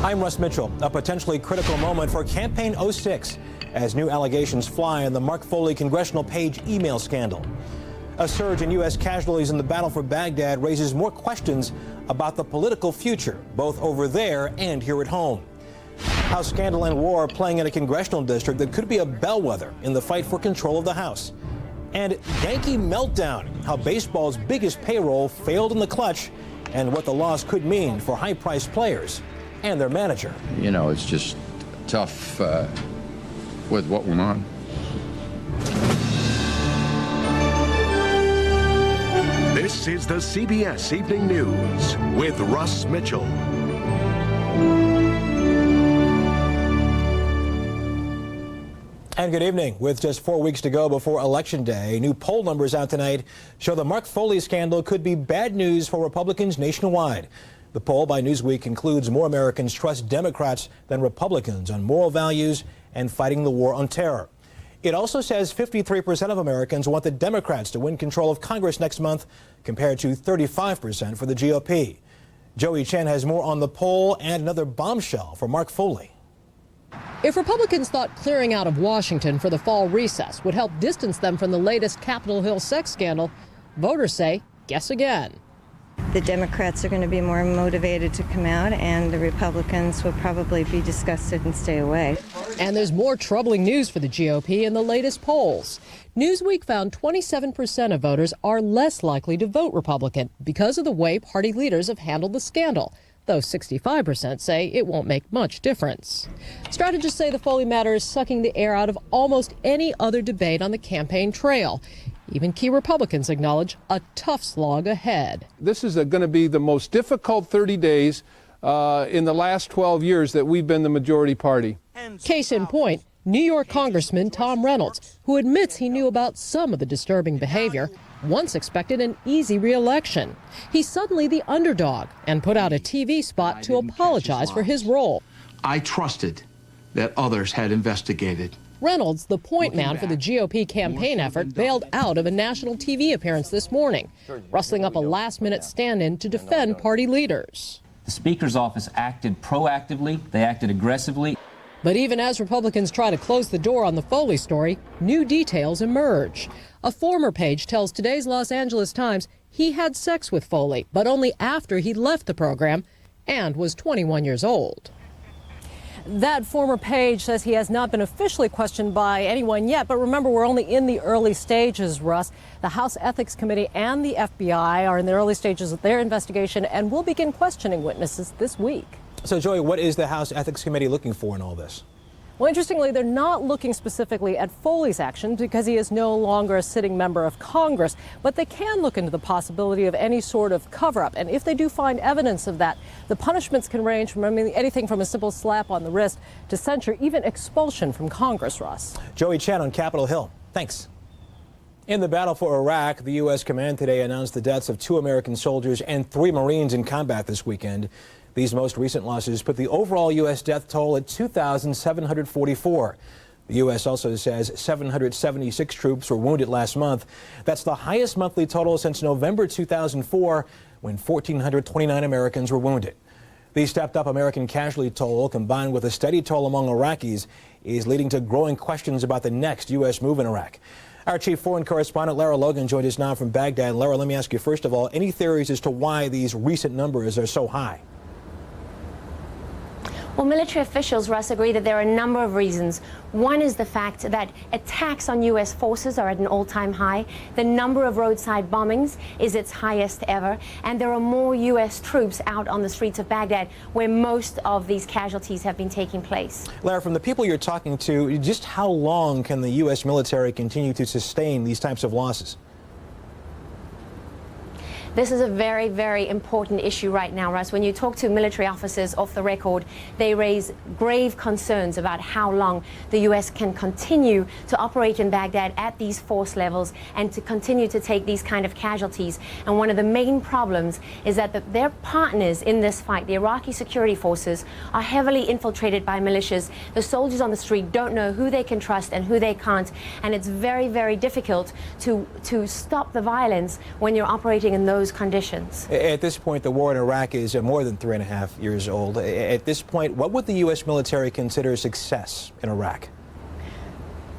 I'm Russ Mitchell. A potentially critical moment for Campaign 06 as new allegations fly in the Mark Foley congressional page email scandal. A surge in U.S. casualties in the battle for Baghdad raises more questions about the political future, both over there and here at home. How scandal and war are playing in a congressional district that could be a bellwether in the fight for control of the House. And Yankee meltdown, how baseball's biggest payroll failed in the clutch, and what the loss could mean for high-priced players and their manager. You know, it's just tough with what went on. This is the CBS Evening News with Russ Mitchell. And good evening. With just 4 weeks to go before Election Day, new poll numbers out tonight show the Mark Foley scandal could be bad news for Republicans nationwide. The poll by Newsweek concludes more Americans trust Democrats than Republicans on moral values and fighting the war on terror. It also says 53% of Americans want the Democrats to win control of Congress next month, compared to 35% for the GOP. Joey Chen has more on the poll and another bombshell for Mark Foley. If Republicans thought clearing out of Washington for the fall recess would help distance them from the latest Capitol Hill sex scandal, voters say, guess again. The Democrats are going to be more motivated to come out, and the Republicans will probably be disgusted and stay away. And there's more troubling news for the GOP in the latest polls. Newsweek found 27% of voters are less likely to vote Republican because of the way party leaders have handled the scandal, though 65% say it won't make much difference. Strategists say the Foley matter is sucking the air out of almost any other debate on the campaign trail. Even key Republicans acknowledge a tough slog ahead. This is going to be the most difficult 30 days in the last 12 years that we've been the majority party. Case in point, New York Congressman Tom Reynolds, who admits he knew about some of the disturbing behavior, once expected an easy re-election. He's suddenly the underdog and put out a TV spot to apologize for his role. I trusted that others had investigated. Reynolds, the point man for the GOP campaign effort, bailed out of a national TV appearance this morning, rustling up a last-minute stand-in to defend party leaders. The Speaker's office acted proactively, they acted aggressively. But even as Republicans try to close the door on the Foley story, new details emerge. A former page tells today's Los Angeles Times he had sex with Foley, but only after he left the program and was 21 years old. That former page says he has not been officially questioned by anyone yet, but remember, we're only in the early stages, Russ. The House Ethics Committee and the FBI are in the early stages of their investigation and will begin questioning witnesses this week. So, Joey, what is the House Ethics Committee looking for in all this? Well, interestingly, they're not looking specifically at Foley's actions because he is no longer a sitting member of Congress, but they can look into the possibility of any sort of cover-up. And if they do find evidence of that, the punishments can range from anything from a simple slap on the wrist to censure, even expulsion from Congress, Russ. Joey Chen on Capitol Hill. Thanks. In the battle for Iraq, the U.S. command today announced the deaths of 2 American soldiers and 3 Marines in combat this weekend. These most recent losses put the overall U.S. death toll at 2,744. The U.S. also says 776 troops were wounded last month. That's the highest monthly total since November 2004, when 1,429 Americans were wounded. The stepped-up American casualty toll, combined with a steady toll among Iraqis, is leading to growing questions about the next U.S. move in Iraq. Our chief foreign correspondent, Lara Logan, joined us now from Baghdad. Lara, let me ask you, first of all, any theories as to why these recent numbers are so high? Well, military officials, Russ, agree that there are a number of reasons. One is the fact that attacks on U.S. forces are at an all-time high. The number of roadside bombings is its highest ever. And there are more U.S. troops out on the streets of Baghdad, where most of these casualties have been taking place. Lara, from the people you're talking to, just how long can the U.S. military continue to sustain these types of losses? This is a very, very important issue right now, Russ. When you talk to military officers off the record, they raise grave concerns about how long the U.S. can continue to operate in Baghdad at these force levels and to continue to take these kind of casualties. And one of the main problems is that their partners in this fight, the Iraqi security forces, are heavily infiltrated by militias. The soldiers on the street don't know who they can trust and who they can't. And it's very, very difficult to stop the violence when you're operating in those those conditions. At this point, the war in Iraq is more than 3.5 years old. At this point, what would the U.S. military consider success in Iraq?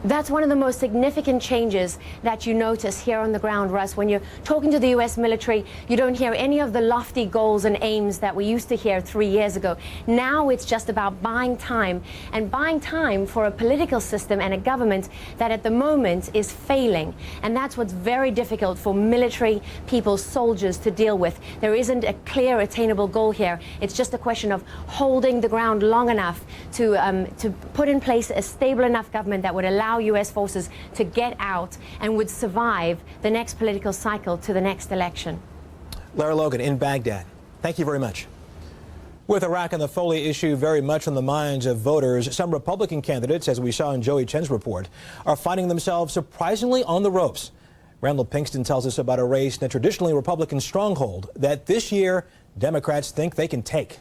That's one of the most significant changes that you notice here on the ground, Russ. When you're talking to the U.S. military, you don't hear any of the lofty goals and aims that we used to hear 3 years ago. Now it's just about buying time, and buying time for a political system and a government that at the moment is failing. And that's what's very difficult for military people, soldiers, to deal with. There isn't a clear, attainable goal here. It's just a question of holding the ground long enough to put in place a stable enough government that would allow U.S. forces to get out and would survive the next political cycle to the next election. Lara Logan in Baghdad. Thank you very much. With Iraq and the Foley issue very much on the minds of voters, some Republican candidates, as we saw in Joey Chen's report, are finding themselves surprisingly on the ropes. Randall Pinkston tells us about a race in a traditionally Republican stronghold that this year Democrats think they can take.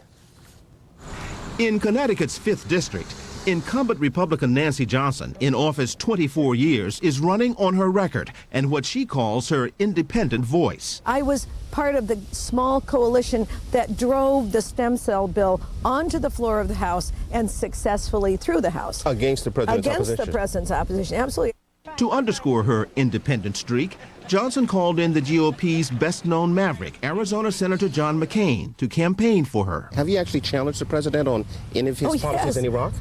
In Connecticut's 5th District, incumbent Republican Nancy Johnson, in office 24 years, is running on her record and what she calls her independent voice. I was part of the small coalition that drove the stem cell bill onto the floor of the House and successfully through the House. Against the president's opposition. Against the president's opposition, absolutely. To underscore her independent streak, Johnson called in the GOP's best-known maverick, Arizona Senator John McCain, to campaign for her. Have you actually challenged the president on any of his policies in Iraq?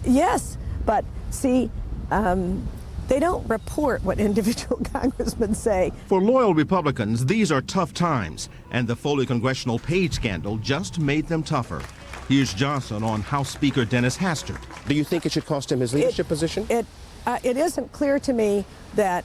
Yes, but see, they don't report what individual congressmen say. For loyal Republicans, these are tough times, and the Foley congressional page scandal just made them tougher. Here's Johnson on House Speaker Dennis Hastert. Do you think it should cost him his leadership position? It isn't clear to me that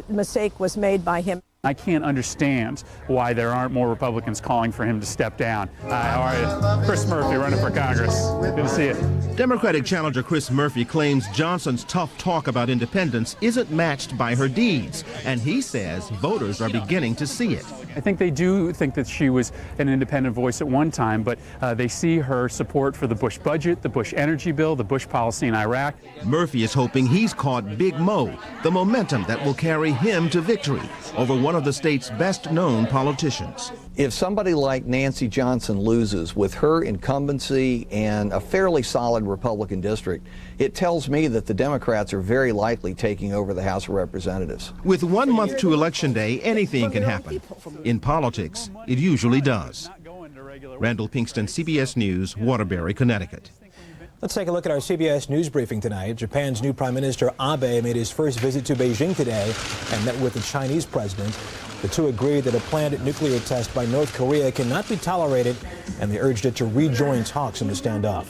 mistake was made by him. I can't understand why there aren't more Republicans calling for him to step down. How are you? Chris Murphy running for Congress. Good to see you. Democratic challenger Chris Murphy claims Johnson's tough talk about independence isn't matched by her deeds, and he says voters are beginning to see it. I think they do think that she was an independent voice at one time, but they see her support for the Bush budget, the Bush energy bill, the Bush policy in Iraq. Murphy is hoping he's caught Big Mo, the momentum that will carry him to victory over one of the state's best-known politicians. If somebody like Nancy Johnson loses with her incumbency and a fairly solid Republican district, it tells me that the Democrats are very likely taking over the House of Representatives. With 1 month to Election Day, anything can happen. In politics, it usually does. Randall Pinkston, CBS News, Waterbury, Connecticut. Let's take a look at our CBS News Briefing tonight. Japan's new Prime Minister Abe made his first visit to Beijing today and met with the Chinese president. The two agreed that a planned nuclear test by North Korea cannot be tolerated, and they urged it to rejoin talks in the standoff.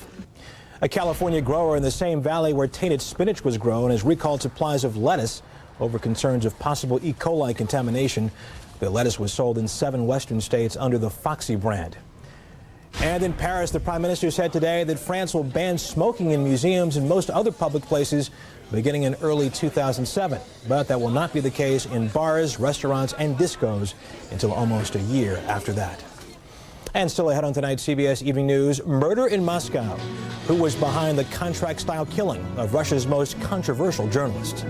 A California grower in the same valley where tainted spinach was grown has recalled supplies of lettuce over concerns of possible E. coli contamination. The lettuce was sold in 7 western states under the Foxy brand. And in Paris, the Prime Minister said today that France will ban smoking in museums and most other public places beginning in early 2007. But that will not be the case in bars, restaurants, and discos until almost a year after that. And still ahead on tonight's CBS Evening News, murder in Moscow. Who was behind the contract-style killing of Russia's most controversial journalist?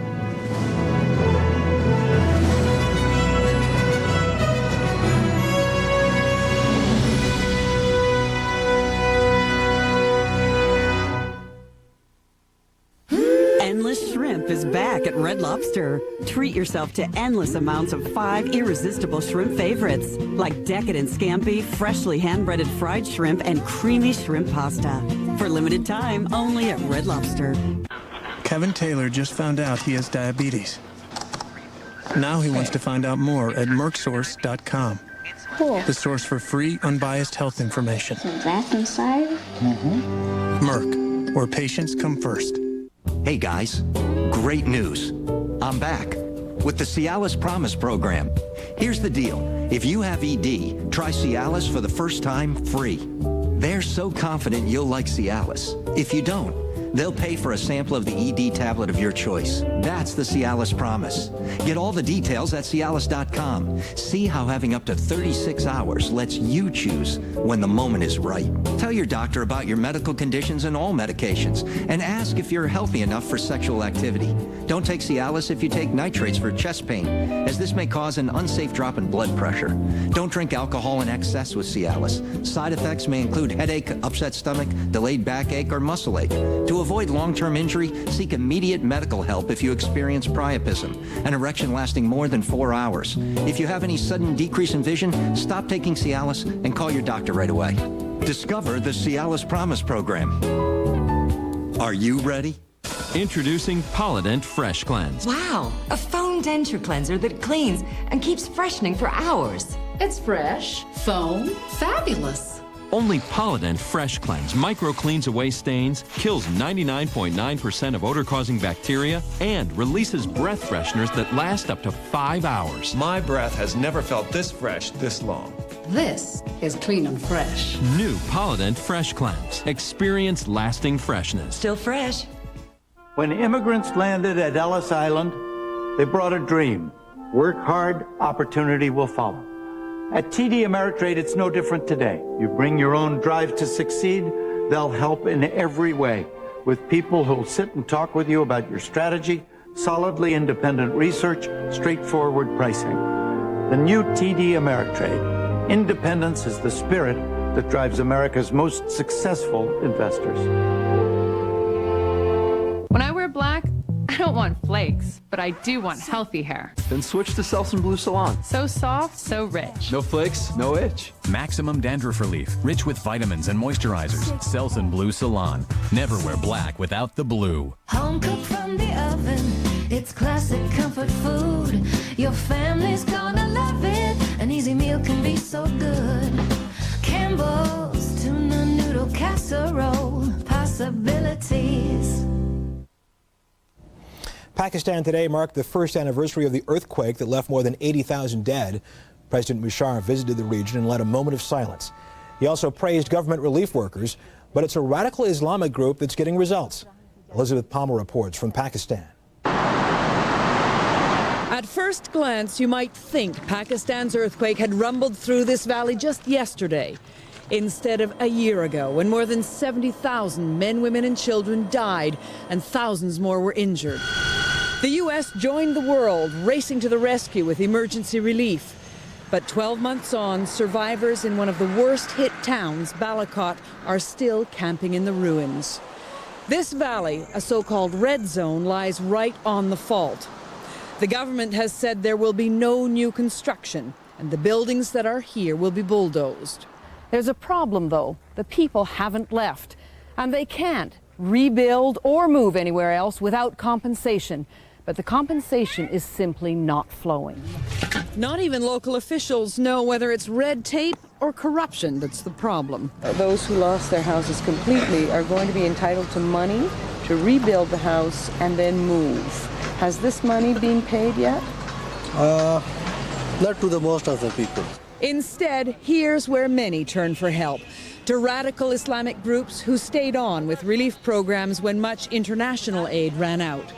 Endless Shrimp is back at Red Lobster. Treat yourself to endless amounts of 5 irresistible shrimp favorites, like decadent scampi, freshly hand-breaded fried shrimp, and creamy shrimp pasta. For limited time, only at Red Lobster. Kevin Taylor just found out he has diabetes. Now he wants to find out more at merksource.com. Cool. The source for free, unbiased health information. So that's inside? Merck, where patients come first. Hey guys, great news. I'm back with the Cialis Promise program. Here's the deal. If you have ED, try Cialis for the first time free. They're so confident you'll like Cialis. If you don't, They'll pay for a sample of the ED tablet of your choice. That's the Cialis promise. Get all the details at Cialis.com. See how having up to 36 hours lets you choose when the moment is right. Tell your doctor about your medical conditions and all medications, and ask if you're healthy enough for sexual activity. Don't take Cialis if you take nitrates for chest pain, as this may cause an unsafe drop in blood pressure. Don't drink alcohol in excess with Cialis. Side effects may include headache, upset stomach, delayed backache, or muscle ache. To avoid long-term injury, seek immediate medical help if you experience priapism, an erection lasting more than 4 hours. If you have any sudden decrease in vision, stop taking Cialis and call your doctor right away. Discover the Cialis Promise Program. Are you ready? Introducing Polident Fresh Cleanse. Wow, a foam denture cleanser that cleans and keeps freshening for hours. It's fresh, foam, fabulous. Only Polident Fresh Cleanse micro-cleans away stains, kills 99.9% of odor-causing bacteria, and releases breath fresheners that last up to 5 hours. My breath has never felt this fresh this long. This is clean and fresh. New Polident Fresh Cleanse. Experience lasting freshness. Still fresh. When immigrants landed at Ellis Island, they brought a dream. Work hard, opportunity will follow. At TD Ameritrade, it's no different today. You bring your own drive to succeed, they'll help in every way, with people who'll sit and talk with you about your strategy, solidly independent research, straightforward pricing. The new TD Ameritrade. Independence is the spirit that drives America's most successful investors. When I wear black, I don't want flakes, but I do want healthy hair. Then switch to Selsun Blue Salon. So soft, so rich. No flakes, no itch. Maximum dandruff relief, rich with vitamins and moisturizers. Selsun Blue Salon. Never wear black without the blue. Home cooked from the oven, it's classic comfort food. Your family's gonna love it. An easy meal can be so good. Campbell's tuna noodle casserole, possibilities. Pakistan today marked the first anniversary of the earthquake that left more than 80,000 dead. President Musharraf visited the region and led a moment of silence. He also praised government relief workers, but it's a radical Islamic group that's getting results. Elizabeth Palmer reports from Pakistan. At first glance, you might think Pakistan's earthquake had rumbled through this valley just yesterday, instead of a year ago, when more than 70,000 men, women, and children died and thousands more were injured. The U.S. joined the world, racing to the rescue with emergency relief. But 12 months on, survivors in one of the worst-hit towns, Balakot, are still camping in the ruins. This valley, a so-called red zone, lies right on the fault. The government has said there will be no new construction, and the buildings that are here will be bulldozed. There's a problem, though. The people haven't left, and they can't rebuild or move anywhere else without compensation. But the compensation is simply not flowing. Not even local officials know whether it's red tape or corruption that's the problem. Those who lost their houses completely are going to be entitled to money to rebuild the house and then move. Has this money been paid yet? Not to the most of the people. Instead, here's where many turn for help. To radical Islamic groups who stayed on with relief programs when much international aid ran out.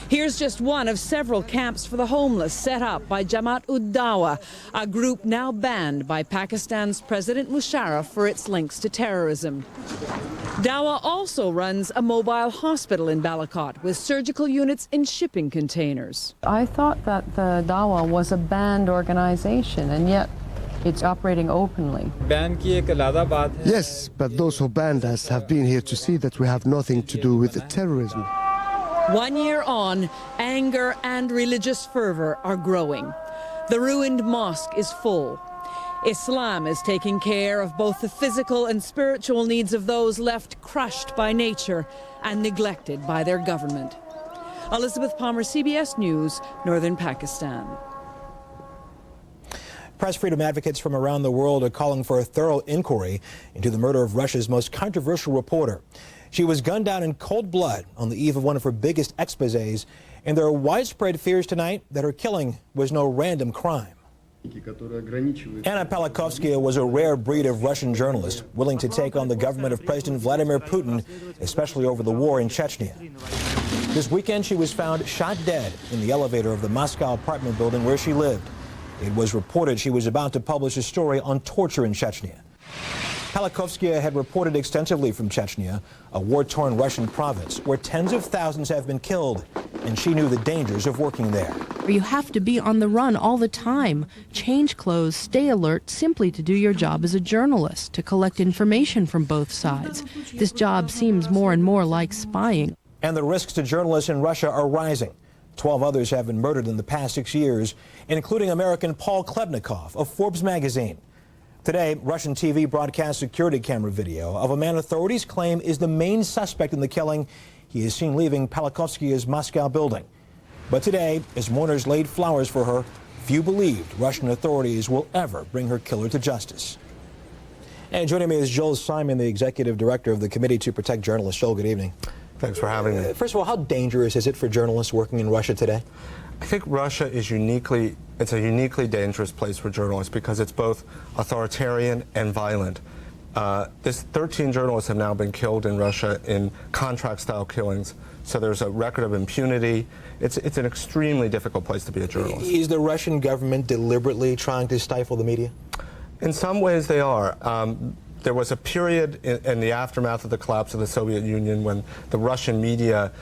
Here's just one of several camps for the homeless set up by Jamaat-ud-Dawa, a group now banned by Pakistan's President Musharraf for its links to terrorism. Dawa also runs a mobile hospital in Balakot with surgical units in shipping containers. I thought that the Dawa was a banned organization, and yet it's operating openly. Yes, but those who banned us have been here to see that we have nothing to do with terrorism. 1 year on, anger and religious fervor are growing. The ruined mosque is full. Islam is taking care of both the physical and spiritual needs of those left crushed by nature and neglected by their government. Elizabeth Palmer, CBS News, Northern Pakistan. Press freedom advocates from around the world are calling for a thorough inquiry into the murder of Russia's most controversial reporter. She was gunned down in cold blood on the eve of one of her biggest exposés, and there are widespread fears tonight that her killing was no random crime. Anna Politkovskaya was a rare breed of Russian journalist, willing to take on the government of President Vladimir Putin, especially over the war in Chechnya. This weekend, she was found shot dead in the elevator of the Moscow apartment building where she lived. It was reported she was about to publish a story on torture in Chechnya. Politkovskaya had reported extensively from Chechnya, a war-torn Russian province where tens of thousands have been killed, and she knew the dangers of working there. You have to be on the run all the time, change clothes, stay alert, simply to do your job as a journalist, to collect information from both sides. This job seems more and more like spying. And the risks to journalists in Russia are rising. 12 others have been murdered in the past 6 years, including American Paul Klebnikov of Forbes magazine. Today, Russian TV broadcast security camera video of a man authorities claim is the main suspect in the killing. He is seen leaving Politkovskaya's Moscow building. But today, as mourners laid flowers for her, few believed Russian authorities will ever bring her killer to justice. And joining me is Joel Simon, the executive director of the Committee to Protect Journalists. Joel, good evening. Thanks for having me. First of all, how dangerous is it for journalists working in Russia today? I think Russia is a uniquely dangerous place for journalists because it's both authoritarian and violent. 13 journalists have now been killed in Russia in contract-style killings, so there's a record of impunity. It's an extremely difficult place to be a journalist. Is the Russian government deliberately trying to stifle the media? In some ways they are. There was a period in the aftermath of the collapse of the Soviet Union when the Russian media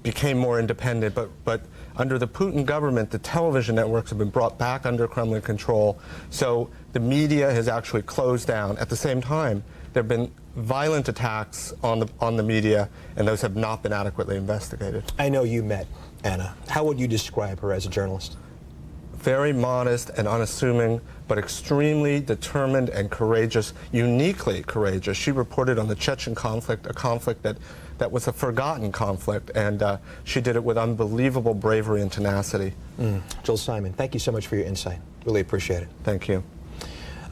became more independent, but under the Putin government, the television networks have been brought back under Kremlin control, so the media has actually closed down. At the same time, there have been violent attacks on the media, and those have not been adequately investigated. I know you met Anna. How would you describe her as a journalist? Very modest and unassuming, but extremely determined and courageous, uniquely courageous. She reported on the Chechen conflict, a conflict that was a forgotten conflict, and she did it with unbelievable bravery and tenacity. Joel Simon, thank you so much for your insight. Really appreciate it. Thank you.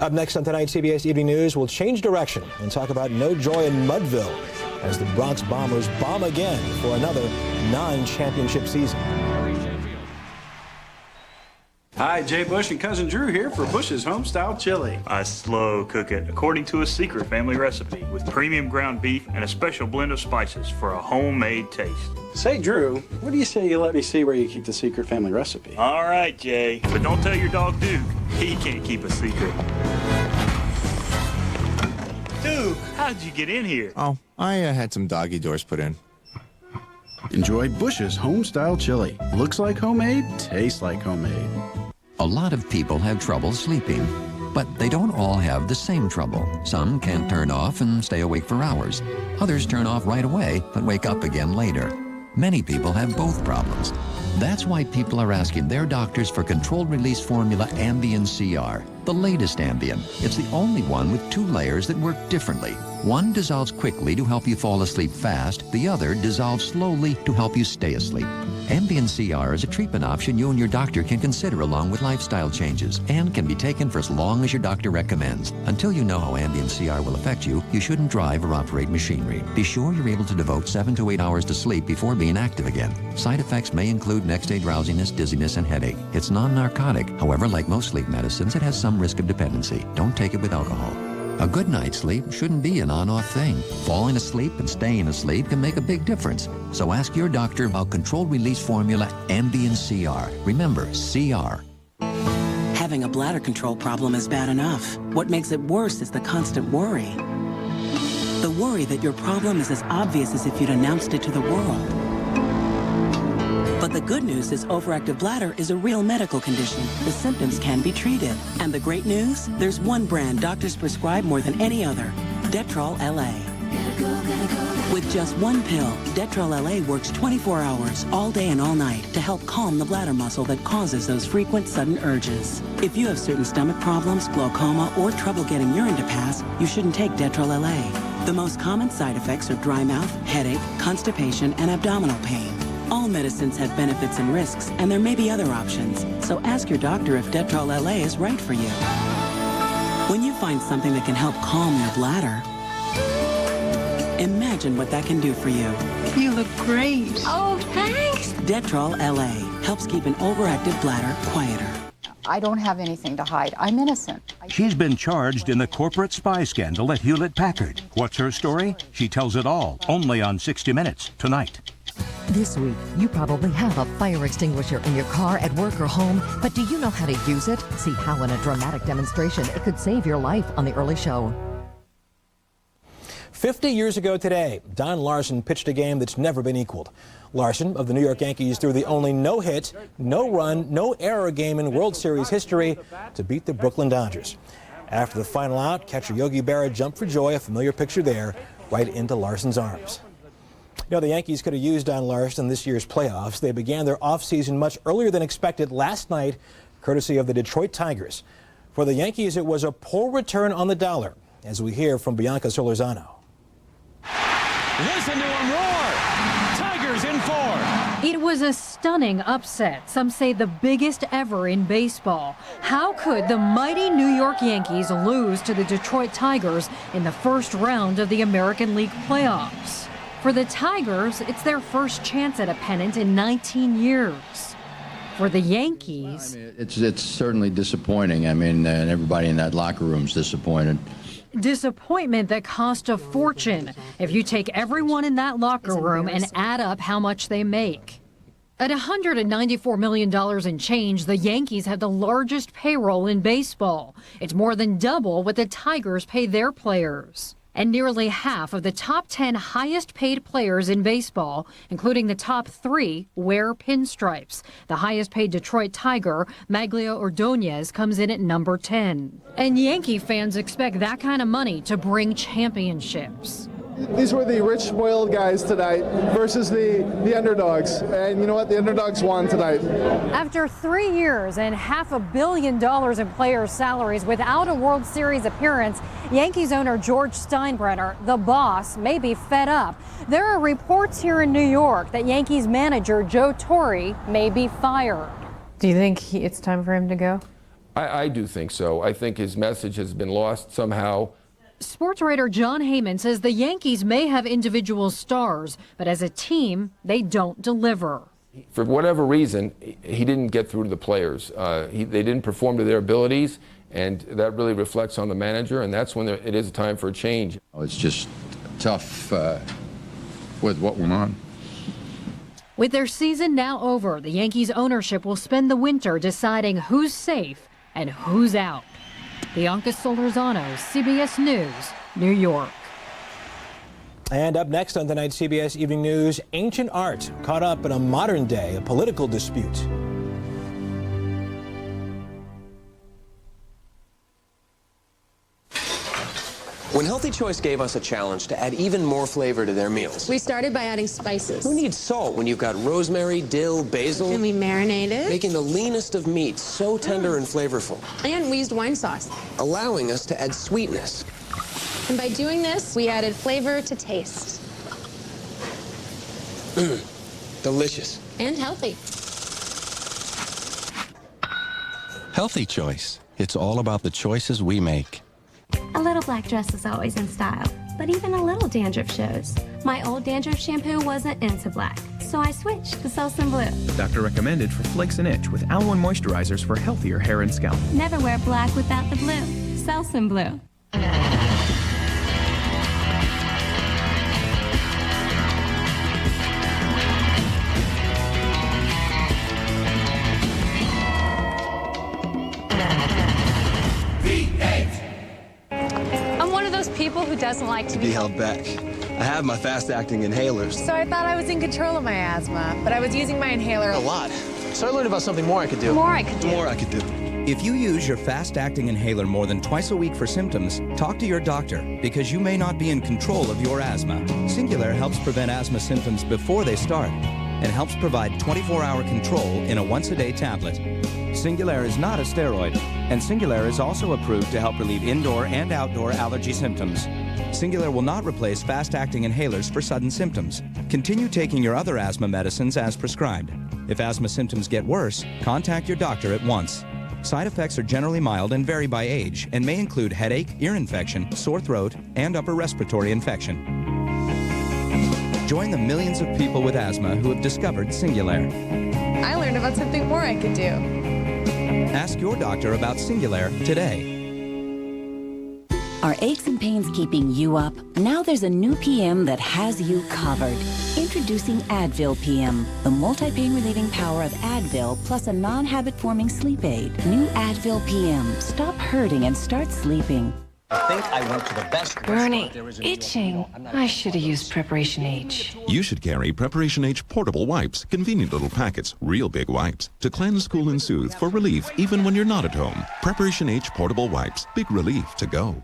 Up next on tonight's CBS Evening News, we'll change direction and talk about no joy in Mudville as the Bronx Bombers bomb again for another non-championship season. Hi, Jay Bush and Cousin Drew here for Bush's Homestyle Chili. I slow cook it according to a secret family recipe with premium ground beef and a special blend of spices for a homemade taste. Say, Drew, what do you say you let me see where you keep the secret family recipe? All right, Jay, but don't tell your dog Duke. He can't keep a secret. Duke, how'd you get in here? Oh, I had some doggy doors put in. Enjoy Bush's Homestyle Chili. Looks like homemade, tastes like homemade. A lot of people have trouble sleeping, but they don't all have the same trouble. Some can't turn off and stay awake for hours. Others turn off right away but wake up again later. Many people have both problems. That's why people are asking their doctors for controlled release formula Ambien CR, the latest Ambien. It's the only one with 2 layers that work differently. One dissolves quickly to help you fall asleep fast. The other dissolves slowly to help you stay asleep. Ambien CR is a treatment option you and your doctor can consider along with lifestyle changes and can be taken for as long as your doctor recommends. Until you know how Ambien CR will affect you, you shouldn't drive or operate machinery. Be sure you're able to devote 7 to 8 hours to sleep before being active again. Side effects may include next-day drowsiness, dizziness, and headache. It's non-narcotic. However, like most sleep medicines, it has some risk of dependency. Don't take it with alcohol. A good night's sleep shouldn't be an on-off thing. Falling asleep and staying asleep can make a big difference. So ask your doctor about controlled release formula Ambien CR. Remember, CR. Having a bladder control problem is bad enough. What makes it worse is the constant worry. The worry that your problem is as obvious as if you'd announced it to the world. But the good news is overactive bladder is a real medical condition. The symptoms can be treated. And the great news? There's one brand doctors prescribe more than any other, Detrol LA. With just one pill, Detrol LA works 24 hours, all day and all night, to help calm the bladder muscle that causes those frequent sudden urges. If you have certain stomach problems, glaucoma, or trouble getting urine to pass, you shouldn't take Detrol LA. The most common side effects are dry mouth, headache, constipation, and abdominal pain. All medicines have benefits and risks, and there may be other options. So ask your doctor if Detrol LA is right for you. When you find something that can help calm your bladder, imagine what that can do for you. You look great. Oh, thanks. Detrol LA helps keep an overactive bladder quieter. I don't have anything to hide. I'm innocent. She's been charged in the corporate spy scandal at Hewlett-Packard. What's her story? She tells it all, only on 60 Minutes, tonight. This week, you probably have a fire extinguisher in your car, at work, or home, but do you know how to use it? See how in a dramatic demonstration it could save your life on The Early Show. 50 years ago today, Don Larson pitched a game that's never been equaled. Larson of the New York Yankees threw the only no-hit, no-run, no-error game in World Series history to beat the Brooklyn Dodgers. After the final out, catcher Yogi Berra jumped for joy, a familiar picture there, right into Larson's arms. You know, the Yankees could have used Don Larson in this year's playoffs. They began their offseason much earlier than expected last night, courtesy of the Detroit Tigers. For the Yankees, it was a poor return on the dollar, as we hear from Bianca Solorzano. Listen to him roar! Tigers in 4. It was a stunning upset, some say the biggest ever in baseball. How could the mighty New York Yankees lose to the Detroit Tigers in the first round of the American League playoffs? For the Tigers, it's their first chance at a pennant in 19 years. For the Yankees, it's certainly disappointing. I mean, and everybody in that locker room's disappointed. disappointment that cost a fortune if you take everyone in that locker room and add up how much they make. At $194 million in change, the Yankees have the largest payroll in baseball. It's more than double what the Tigers pay their players. And nearly half of the top 10 highest paid players in baseball, including the top 3, wear pinstripes. The highest paid Detroit Tiger, Maglio Ordonez, comes in at number 10. And Yankee fans expect that kind of money to bring championships. These were the rich, spoiled guys tonight versus the underdogs. And you know what? The underdogs won tonight. After 3 years and $500 million in players' salaries without a World Series appearance, Yankees owner George Steinbrenner, the boss, may be fed up. There are reports here in New York that Yankees manager Joe Torre may be fired. Do you think it's time for him to go? I do think so. I think his message has been lost somehow. Sports writer John Heyman says the Yankees may have individual stars, but as a team, they don't deliver. For whatever reason, he didn't get through to the players. They didn't perform to their abilities, and that really reflects on the manager, and that's when it is time for a change. It's just tough with what went on. With their season now over, the Yankees ownership will spend the winter deciding who's safe and who's out. Bianca Solorzano, CBS News, New York. And up next on tonight's CBS Evening News, ancient art caught up in a modern day, a political dispute. When Healthy Choice gave us a challenge to add even more flavor to their meals, we started by adding spices. Who needs salt when you've got rosemary, dill, basil? And we marinated. Making the leanest of meats so tender and flavorful. And we used wine sauce. Allowing us to add sweetness. And by doing this, we added flavor to taste. Delicious. And healthy. Healthy Choice. It's all about the choices we make. A little black dress is always in style, but even a little dandruff shows. My old dandruff shampoo wasn't into black, so I switched to Selsun Blue. Doctor recommended for flakes and itch with Aloe moisturizers for healthier hair and scalp. Never wear black without the blue. Selsun Blue. People who doesn't like to be held back. I have my fast-acting inhalers. So I thought I was in control of my asthma, but I was using my inhaler a lot. So I learned about something more I could do. More I could do. More I could do. If you use your fast-acting inhaler more than twice a week for symptoms, talk to your doctor because you may not be in control of your asthma. Singulair helps prevent asthma symptoms before they start and helps provide 24-hour control in a once-a-day tablet. Singulair is not a steroid, and Singulair is also approved to help relieve indoor and outdoor allergy symptoms. Singulair will not replace fast-acting inhalers for sudden symptoms. Continue taking your other asthma medicines as prescribed. If asthma symptoms get worse, contact your doctor at once. Side effects are generally mild and vary by age and may include headache, ear infection, sore throat, and upper respiratory infection. Join the millions of people with asthma who have discovered Singulair. I learned about something more I could do. Ask your doctor about Singulair today. Are aches and pains keeping you up? Now there's a new PM that has you covered. Introducing Advil PM, the multi-pain relieving power of Advil plus a non-habit-forming sleep aid. New Advil PM. Stop hurting and start sleeping. I think I went to the best. Bernie, itching. I should have used Preparation H. You should carry Preparation H portable wipes, convenient little packets, real big wipes, to cleanse, cool, and soothe for relief even when you're not at home. Preparation H portable wipes, big relief to go.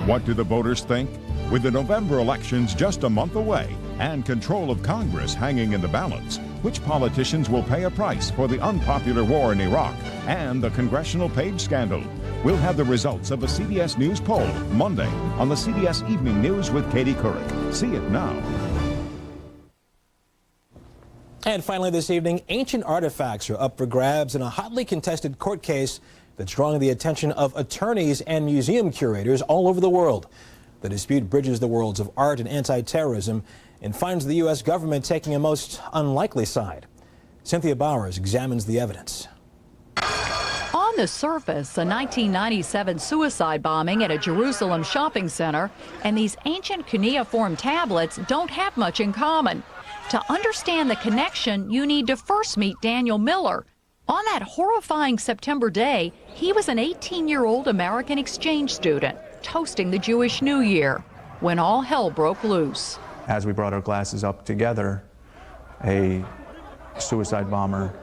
What do the voters think? With the November elections just a month away and control of Congress hanging in the balance, which politicians will pay a price for the unpopular war in Iraq and the congressional page scandal? We'll have the results of a CBS News poll Monday on the CBS Evening News with Katie Couric. See it now. And finally this evening, ancient artifacts are up for grabs in a hotly contested court case that's drawing the attention of attorneys and museum curators all over the world. The dispute bridges the worlds of art and anti-terrorism and finds the U.S. government taking a most unlikely side. Cynthia Bowers examines the evidence. On the surface, a 1997 suicide bombing at a Jerusalem shopping center and these ancient cuneiform tablets don't have much in common. To understand the connection, you need to first meet Daniel Miller. On that horrifying September day, he was an 18-year-old American exchange student toasting the Jewish New Year when all hell broke loose. As we brought our glasses up together, a suicide bomber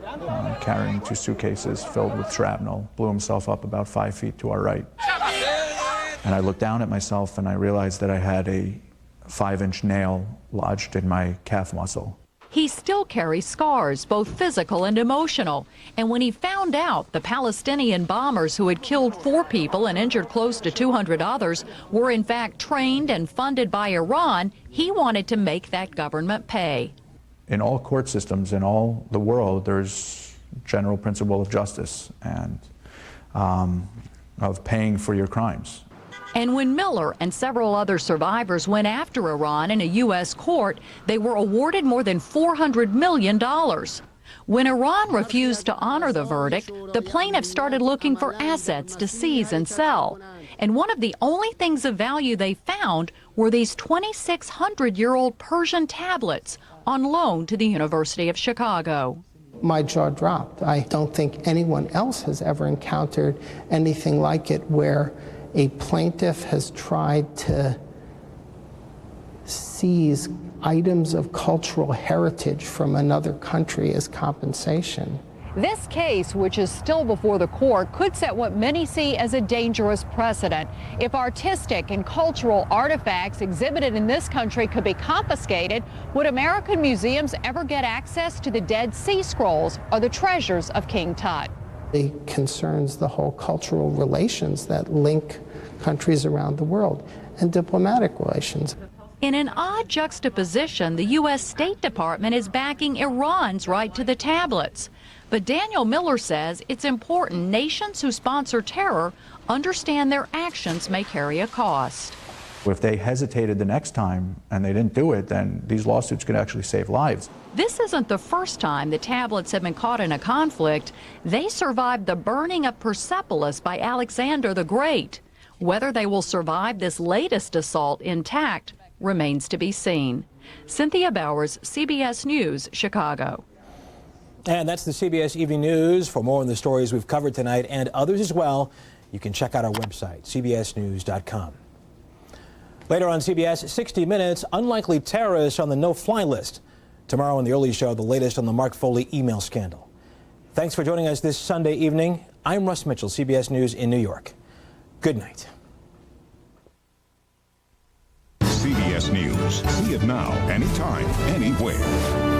carrying 2 suitcases filled with shrapnel blew himself up about 5 feet to our right. And I looked down at myself and I realized that I had a 5-inch nail lodged in my calf muscle. He still carries scars, both physical and emotional. And when he found out the Palestinian bombers who had killed 4 people and injured close to 200 others were in fact trained and funded by Iran, he wanted to make that government pay. In all court systems in all the world, there's general principle of justice and of paying for your crimes. And when Miller and several other survivors went after Iran in a U.S. court, they were awarded more than $400 million. When Iran refused to honor the verdict, the plaintiffs started looking for assets to seize and sell. And one of the only things of value they found were these 2,600-year-old Persian tablets on loan to the University of Chicago. My jaw dropped. I don't think anyone else has ever encountered anything like it where a plaintiff has tried to seize items of cultural heritage from another country as compensation. This case, which is still before the court, could set what many see as a dangerous precedent. If artistic and cultural artifacts exhibited in this country could be confiscated, would American museums ever get access to the Dead Sea Scrolls or the treasures of King Tut? It concerns the whole cultural relations that link countries around the world and diplomatic relations. In an odd juxtaposition, the U.S. State Department is backing Iran's right to the tablets. But Daniel Miller says it's important nations who sponsor terror understand their actions may carry a cost. If they hesitated the next time and they didn't do it, then these lawsuits could actually save lives. This isn't the first time the tablets have been caught in a conflict. They survived the burning of Persepolis by Alexander the Great. Whether they will survive this latest assault intact remains to be seen. Cynthia Bowers, CBS News, Chicago. And that's the CBS Evening News. For more on the stories we've covered tonight and others as well, you can check out our website, cbsnews.com. Later on CBS, 60 Minutes, unlikely terrorists on the no-fly list. Tomorrow in the early show, the latest on the Mark Foley email scandal. Thanks for joining us this Sunday evening. I'm Russ Mitchell, CBS News in New York. Good night. CBS News. See it now, anytime, anywhere.